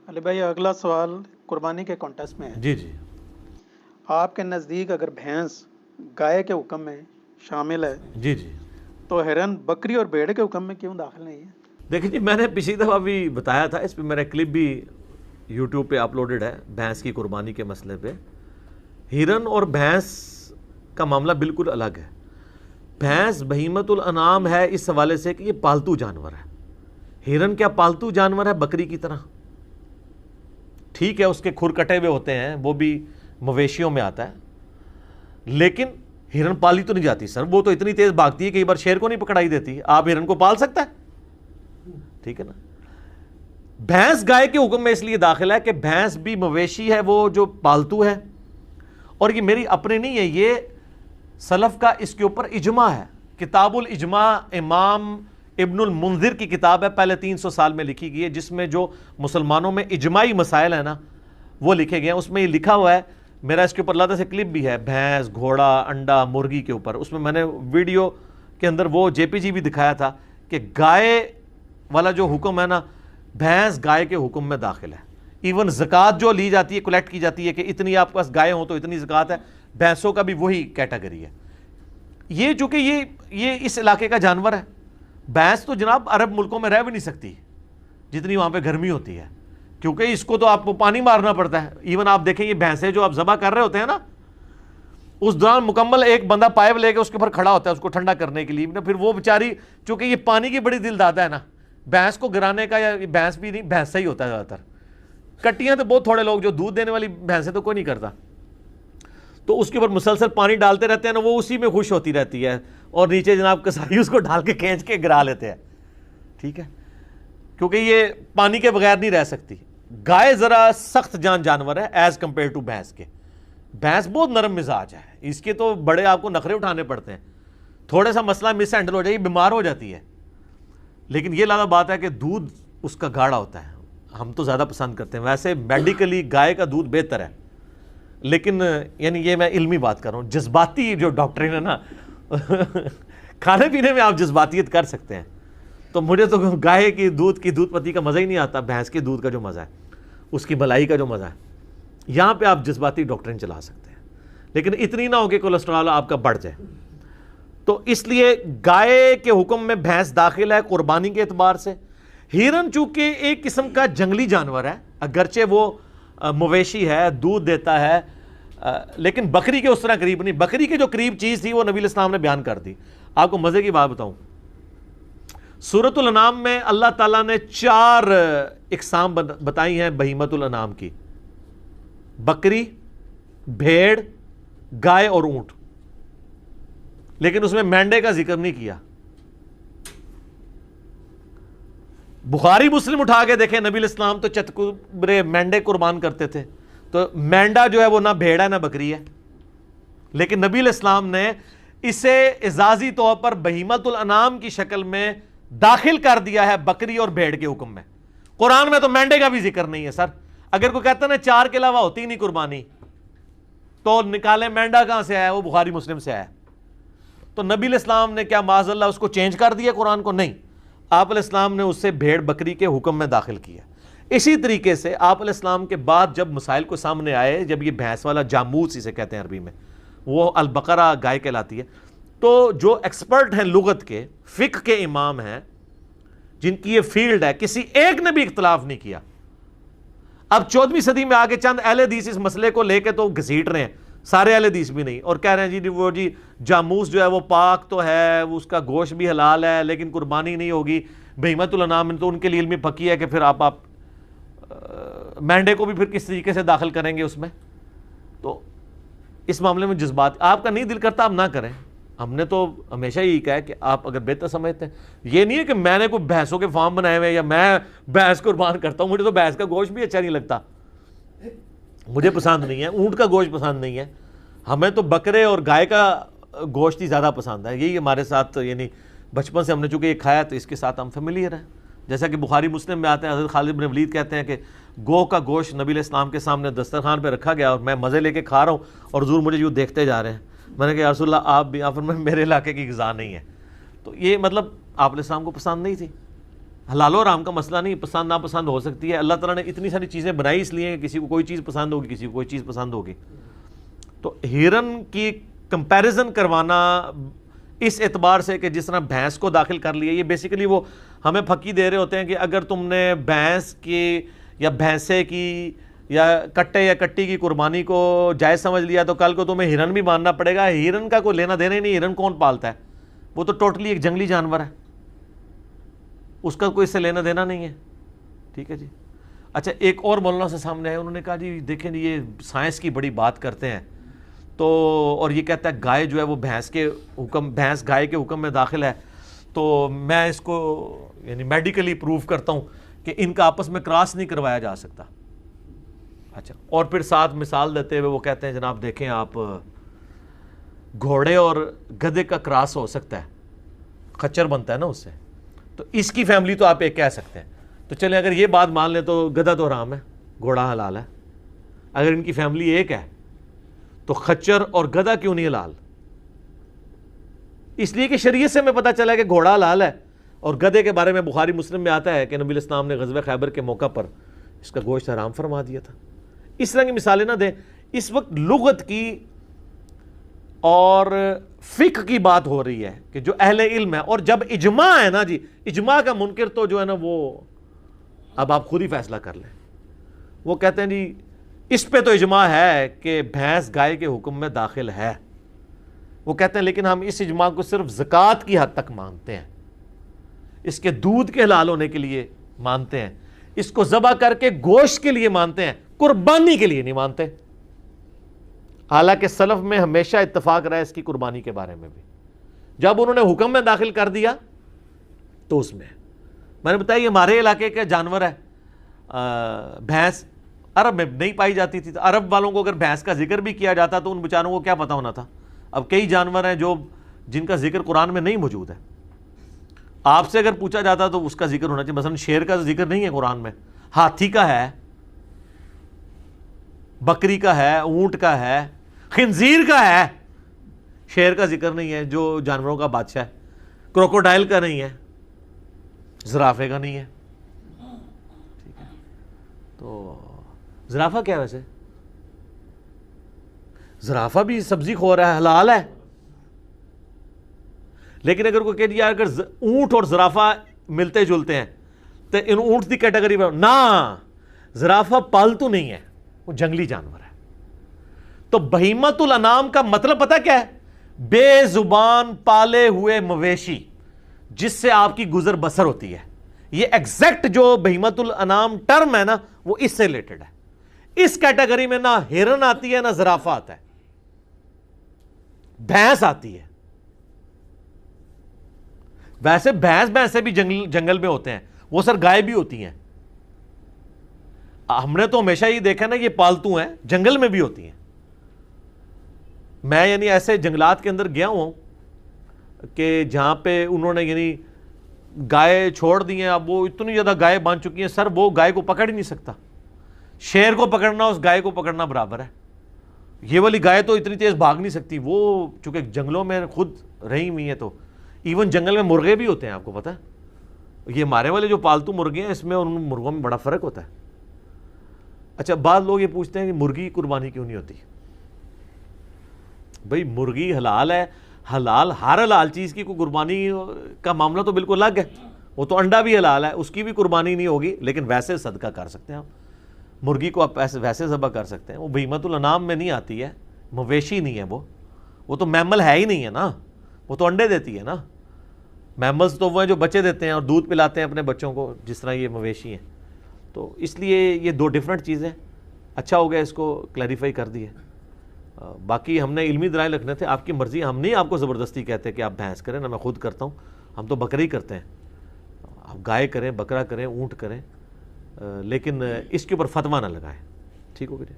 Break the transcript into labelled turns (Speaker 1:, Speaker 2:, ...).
Speaker 1: علی بھائی اگلا سوال قربانی کے کانٹیکسٹ میں ہے۔
Speaker 2: جی جی
Speaker 1: آپ کے نزدیک اگر بھینس گائے کے حکم میں شامل ہے
Speaker 2: جی جی
Speaker 1: تو ہرن بکری اور بھیڑ کے حکم میں کیوں داخل نہیں ہے؟
Speaker 2: دیکھیں جی، میں نے پچھلی دفعہ بھی بتایا تھا، اس پہ میرا کلپ بھی یوٹیوب پہ اپلوڈڈ ہے بھینس کی قربانی کے مسئلے پہ۔ ہرن اور بھینس کا معاملہ بالکل الگ ہے۔ بھینس بہیمت الانعام ہے اس حوالے سے کہ یہ پالتو جانور ہے۔ ہرن کیا پالتو جانور ہے بکری کی طرح؟ ٹھیک ہے، اس کے کھر کٹے ہوئے ہوتے ہیں، وہ بھی مویشیوں میں آتا ہے، لیکن ہرن پالی تو نہیں جاتی سر، وہ تو اتنی تیز بھاگتی ہے کئی بار شیر کو نہیں پکڑائی دیتی۔ آپ ہرن کو پال سکتا ہے؟ ٹھیک ہے نا۔ بھینس گائے کے حکم میں اس لیے داخل ہے کہ بھینس بھی مویشی ہے، وہ جو پالتو ہے، اور یہ میری اپنی نہیں ہے، یہ سلف کا اس کے اوپر اجماع ہے۔ کتاب الاجماع امام ابن المنذر کی کتاب ہے، پہلے 300 سال میں لکھی گئی ہے، جس میں جو مسلمانوں میں اجماعی مسائل ہیں نا وہ لکھے گئے ہیں۔ اس میں یہ لکھا ہوا ہے، میرا اس کے اوپر اللہ سے کلپ بھی ہے، بھینس، گھوڑا، انڈا، مرغی کے اوپر۔ اس میں میں نے ویڈیو کے اندر وہ جے پی جی بھی دکھایا تھا کہ گائے والا جو حکم ہے نا، بھینس گائے کے حکم میں داخل ہے۔ ایون زکوٰۃ جو لی جاتی ہے، کلیکٹ کی جاتی ہے کہ اتنی آپ کے پاس گائے ہوں تو اتنی زکوٰۃ ہے، بھینسوں کا بھی وہی کیٹیگری ہے۔ یہ چونکہ یہ اس علاقے کا جانور ہے، بھینس تو جناب عرب ملکوں میں رہ بھی نہیں سکتی جتنی وہاں پہ گرمی ہوتی ہے، کیونکہ اس کو تو آپ کو پانی مارنا پڑتا ہے۔ ایون آپ دیکھیں یہ بھینسیں جو آپ ذبح کر رہے ہوتے ہیں نا، اس دوران مکمل ایک بندہ پائپ لے کے اس کے اوپر کھڑا ہوتا ہے اس کو ٹھنڈا کرنے کے لیے، پھر وہ بیچاری چونکہ یہ پانی کی بڑی دل دادا ہے نا، بھینس کو گرانے کا، یا بھینس بھی نہیں، بھینس ہی ہوتا ہے زیادہ تر، کٹیاں تو بہت تھوڑے لوگ، جو دودھ دینے والی بھینسیں تو کوئی نہیں کرتا، تو اس کے اوپر مسلسل پانی ڈالتے رہتے ہیں نا، وہ اسی میں خوش ہوتی رہتی ہے، اور نیچے جناب کسائی اس کو ڈال کے کھینچ کے گرا لیتے ہیں۔ ٹھیک ہے، کیونکہ یہ پانی کے بغیر نہیں رہ سکتی۔ گائے ذرا سخت جانور ہے ایز کمپیئر ٹو بھینس کے۔ بھینس بہت نرم مزاج ہے، اس کے تو بڑے آپ کو نخرے اٹھانے پڑتے ہیں، تھوڑے سا مسئلہ مس ہینڈل ہو جائے بیمار ہو جاتی ہے، لیکن یہ لازم بات ہے کہ دودھ اس کا گاڑھا ہوتا ہے، ہم تو زیادہ پسند کرتے ہیں۔ ویسے میڈیکلی گائے کا دودھ بہتر ہے، لیکن یعنی یہ میں علمی بات کر رہا ہوں، جذباتی جو ڈاکٹرین ہے نا کھانے پینے میں آپ جذباتیت کر سکتے ہیں، تو مجھے تو گائے کی دودھ پتی کا مزہ ہی نہیں آتا، بھینس کے دودھ کا جو مزہ ہے، اس کی ملائی کا جو مزہ ہے، یہاں پہ آپ جذباتی ڈاکٹرین چلا سکتے ہیں، لیکن اتنی نہ ہو کہ کولیسٹرول آپ کا بڑھ جائے۔ تو اس لیے گائے کے حکم میں بھینس داخل ہے قربانی کے اعتبار سے۔ ہرن چونکہ ایک قسم کا جنگلی جانور ہے، اگرچہ وہ مویشی ہے، دودھ دیتا ہے، لیکن بکری کے اس طرح قریب نہیں۔ بکری کے جو قریب چیز تھی وہ نبی علیہ السلام نے بیان کر دی۔ آپ کو مزے کی بات بتاؤں، سورۃ الانعام میں اللہ تعالیٰ نے 4 اقسام بتائی ہیں بہیمت الانعام کی: بکری، بھیڑ، گائے اور اونٹ، لیکن اس میں مینڈے کا ذکر نہیں کیا۔ بخاری مسلم اٹھا کے دیکھیں، نبی علیہ السلام تو چتکبرے مینڈے قربان کرتے تھے، تو مینڈا جو ہے وہ نہ بھیڑ ہے نہ بکری ہے، لیکن نبی علیہ السلام نے اسے اعزازی طور پر بہیمت الانعام کی شکل میں داخل کر دیا ہے بکری اور بھیڑ کے حکم میں۔ قرآن میں تو مینڈے کا بھی ذکر نہیں ہے سر۔ اگر کوئی کہتا ہے 4 کے علاوہ ہوتی نہیں قربانی، تو نکالیں مینڈا کہاں سے آیا؟ وہ بخاری مسلم سے آیا۔ تو نبی علیہ السلام نے کیا معاذ اللہ اس کو چینج کر دیا قرآن کو؟ نہیں، آپ علیہ السلام نے اس سے بھیڑ بکری کے حکم میں داخل کیا۔ اسی طریقے سے آپ علیہ السلام کے بعد جب مسائل کو سامنے آئے، جب یہ بھینس والا جاموس اسے کہتے ہیں عربی میں، وہ البقرہ گائے کہلاتی ہے، تو جو ایکسپرٹ ہیں لغت کے، فقہ کے امام ہیں، جن کی یہ فیلڈ ہے، کسی ایک نے بھی اختلاف نہیں کیا۔ اب 14ویں صدی میں آگے چند اہل حدیث اس مسئلے کو لے کے تو گھسیٹ رہے ہیں، سارے اہل حدیث بھی نہیں، اور کہہ رہے ہیں وہ جاموس جو ہے وہ پاک تو ہے، اس کا گوشت بھی حلال ہے، لیکن قربانی نہیں ہوگی۔ بہیمت الانعام تو ان کے لیے علمی پکی ہے کہ پھر آپ مینڈے کو بھی پھر کس طریقے سے داخل کریں گے اس میں۔ تو اس معاملے میں جذبات آپ کا نہیں دل کرتا، آپ نہ کریں۔ ہم نے تو ہمیشہ یہی کہا ہے کہ آپ اگر بہتر سمجھتے ہیں، یہ نہیں ہے کہ میں نے کوئی بھینسوں کے فارم بنائے ہوئے یا میں بھینس قربان کرتا ہوں، مجھے تو بھینس کا گوشت بھی اچھا نہیں لگتا، مجھے پسند نہیں ہے، اونٹ کا گوشت پسند نہیں ہے، ہمیں تو بکرے اور گائے کا گوشت ہی زیادہ پسند ہے۔ یہی ہمارے ساتھ، یعنی بچپن سے ہم نے چونکہ یہ کھایا تو اس کے ساتھ ہم فیملیئر ہیں۔ جیسا کہ بخاری مسلم میں آتے ہیں، حضرت خالد بن ولید کہتے ہیں کہ گو کا گوشت نبی علیہ السلام کے سامنے دسترخوان پہ رکھا گیا اور میں مزے لے کے کھا رہا ہوں اور حضور مجھے یوں دیکھتے جا رہے ہیں۔ میں نے کہا یا رسول اللہ آپ بھی، آپ فرمائے میرے علاقے کی غذا نہیں ہے۔ تو یہ مطلب آپ علیہ السلام کو پسند نہیں تھی، حلال و حرام کا مسئلہ نہیں، پسند ناپسند ہو سکتی ہے. اللہ تعالیٰ نے اتنی ساری چیزیں بنائی اس لیے کہ کسی کو کوئی چیز پسند ہوگی، کسی کو کوئی چیز پسند ہوگی. تو ہرن کی کمپیریزن کروانا اس اعتبار سے کہ جس طرح بھینس کو داخل کر لیا، یہ بیسیکلی وہ ہمیں پھکی دے رہے ہوتے ہیں کہ اگر تم نے بھینس کی یا بھینسے کی یا کٹے یا کٹی کی قربانی کو جائز سمجھ لیا تو کل کو تمہیں ہرن بھی ماننا پڑے گا. ہرن کا کوئی لینا دینا ہی نہیں. ہرن کون پالتا ہے؟ وہ تو ٹوٹلی ایک جنگلی جانور ہے، اس کا کوئی اس سے لینا دینا نہیں ہے. ٹھیک ہے جی. اچھا، ایک اور مولانا سے سامنے آئے، انہوں نے کہا جی دیکھیں جی یہ سائنس کی بڑی بات کرتے ہیں تو، اور یہ کہتا ہے گائے جو ہے وہ بھینس گائے کے حکم میں داخل ہے، تو میں اس کو یعنی میڈیکلی پروف کرتا ہوں کہ ان کا آپس میں کراس نہیں کروایا جا سکتا. اچھا، اور پھر ساتھ مثال دیتے ہوئے وہ کہتے ہیں جناب دیکھیں آپ، گھوڑے اور گدھے کا کراس ہو سکتا ہے، خچر بنتا ہے نا اس سے، تو اس کی فیملی تو آپ ایک کہہ سکتے ہیں. تو چلیں اگر یہ بات مان لیں تو گدھا تو حرام ہے، گھوڑا حلال ہے. اگر ان کی فیملی ایک ہے تو خچر اور گدھا کیوں نہیں حلال؟ اس لیے کہ شریعت سے ہمیں پتہ چلا کہ گھوڑا حلال ہے، اور گدھے کے بارے میں بخاری مسلم میں آتا ہے کہ نبی الاسلام نے غزوہ خیبر کے موقع پر اس کا گوشت حرام فرما دیا تھا. اس طرح کی مثالیں نہ دیں. اس وقت لغت کی اور فقہ کی بات ہو رہی ہے کہ جو اہل علم ہے، اور جب اجماع ہے نا جی، اجماع کا منکر تو جو ہے نا وہ اب آپ خود ہی فیصلہ کر لیں. وہ کہتے ہیں جی اس پہ تو اجماع ہے کہ بھینس گائے کے حکم میں داخل ہے. وہ کہتے ہیں لیکن ہم اس اجماع کو صرف زکوٰۃ کی حد تک مانتے ہیں، اس کے دودھ کے حلال ہونے کے لیے مانتے ہیں، اس کو ذبح کر کے گوشت کے لیے مانتے ہیں، قربانی کے لیے نہیں مانتے. حالانکہ سلف میں ہمیشہ اتفاق رہا ہے اس کی قربانی کے بارے میں بھی. جب انہوں نے حکم میں داخل کر دیا تو اس میں نے بتایا یہ ہمارے علاقے کا جانور ہے. بھینس عرب میں نہیں پائی جاتی تھی، تو عرب والوں کو اگر بھینس کا ذکر بھی کیا جاتا تو ان بیچاروں کو کیا پتا ہونا تھا. اب کئی جانور ہیں جن کا ذکر قرآن میں نہیں موجود ہے. آپ سے اگر پوچھا جاتا تو اس کا ذکر ہونا چاہیے. مثلا شیر کا ذکر نہیں ہے قرآن میں، ہاتھی کا ہے، بکری کا ہے، اونٹ کا ہے، خنزیر کا ہے. شیر کا ذکر نہیں ہے جو جانوروں کا بادشاہ ہے. کروکوڈائل کا نہیں ہے، زرافے کا نہیں ہے. ٹھیک ہے، تو زرافہ کیا ہے ویسے؟ زرافہ بھی سبزی خور ہے، حلال ہے. لیکن اگر کوئی کہہ دیا اگر اونٹ اور زرافہ ملتے جلتے ہیں تو ان اونٹ کی کیٹیگری میں نہ، زرافہ پالتو نہیں ہے، وہ جنگلی جانور ہے. تو بہیمت الانام کا مطلب پتہ کیا ہے؟ بے زبان پالے ہوئے مویشی جس سے آپ کی گزر بسر ہوتی ہے. یہ ایگزیکٹ جو بہیمت الانام ٹرم ہے نا وہ اس سے ریلیٹڈ ہے. اس کیٹیگری میں نہ ہرن آتی ہے نہ زرافہ آتا ہے، بھینس آتی ہے. ویسے بھینسے بھی جنگل میں ہوتے ہیں، وہ سر گائے بھی ہوتی ہیں. ہم نے تو ہمیشہ یہ دیکھا نا یہ پالتو ہیں، جنگل میں بھی ہوتی ہیں. میں یعنی ایسے جنگلات کے اندر گیا ہوں کہ جہاں پہ انہوں نے یعنی گائے چھوڑ دی ہیں. اب وہ اتنی زیادہ گائے بن چکی ہیں سر، وہ گائے کو پکڑ ہی نہیں سکتا. شیر کو پکڑنا اس گائے کو پکڑنا برابر ہے. یہ والی گائے تو اتنی تیز بھاگ نہیں سکتی، وہ چونکہ جنگلوں میں خود رہی ہوئی ہیں. تو ایون جنگل میں مرغے بھی ہوتے ہیں، آپ کو پتہ ہے. یہ ہمارے والے جو پالتو مرغے ہیں اس میں اور ان مرغوں میں بڑا فرق ہوتا ہے. اچھا، بعض لوگ یہ پوچھتے ہیں کہ مرغی قربانی کیوں نہیں ہوتی؟ بھئی مرغی حلال ہے، حلال ہر حلال چیز کی کوئی قربانی کا معاملہ تو بالکل الگ ہے. وہ تو انڈا بھی حلال ہے، اس کی بھی قربانی نہیں ہوگی، لیکن ویسے صدقہ کر سکتے ہیں آپ. مرغی کو آپ ویسے ذبح کر سکتے ہیں. وہ بہیمت الانام میں نہیں آتی ہے، مویشی نہیں ہے. وہ تو میمل ہے ہی نہیں ہے نا، وہ تو انڈے دیتی ہے نا. میملز تو وہ ہیں جو بچے دیتے ہیں اور دودھ پلاتے ہیں اپنے بچوں کو، جس طرح یہ مویشی ہیں. تو اس لیے یہ دو ڈیفرنٹ چیزیں. اچھا ہو گیا اس کو کلیریفائی کر دیے. باقی ہم نے علمی دلائل رکھنے تھے، آپ کی مرضی. ہم نہیں آپ کو زبردستی کہتے کہ آپ بھینس کریں، نہ میں خود کرتا ہوں. ہم تو بکرے ہی کرتے ہیں. آپ گائے کریں، بکرا کریں، اونٹ کریں، لیکن اس کے اوپر فتویٰ نہ لگائیں. ٹھیک ہو گیا؟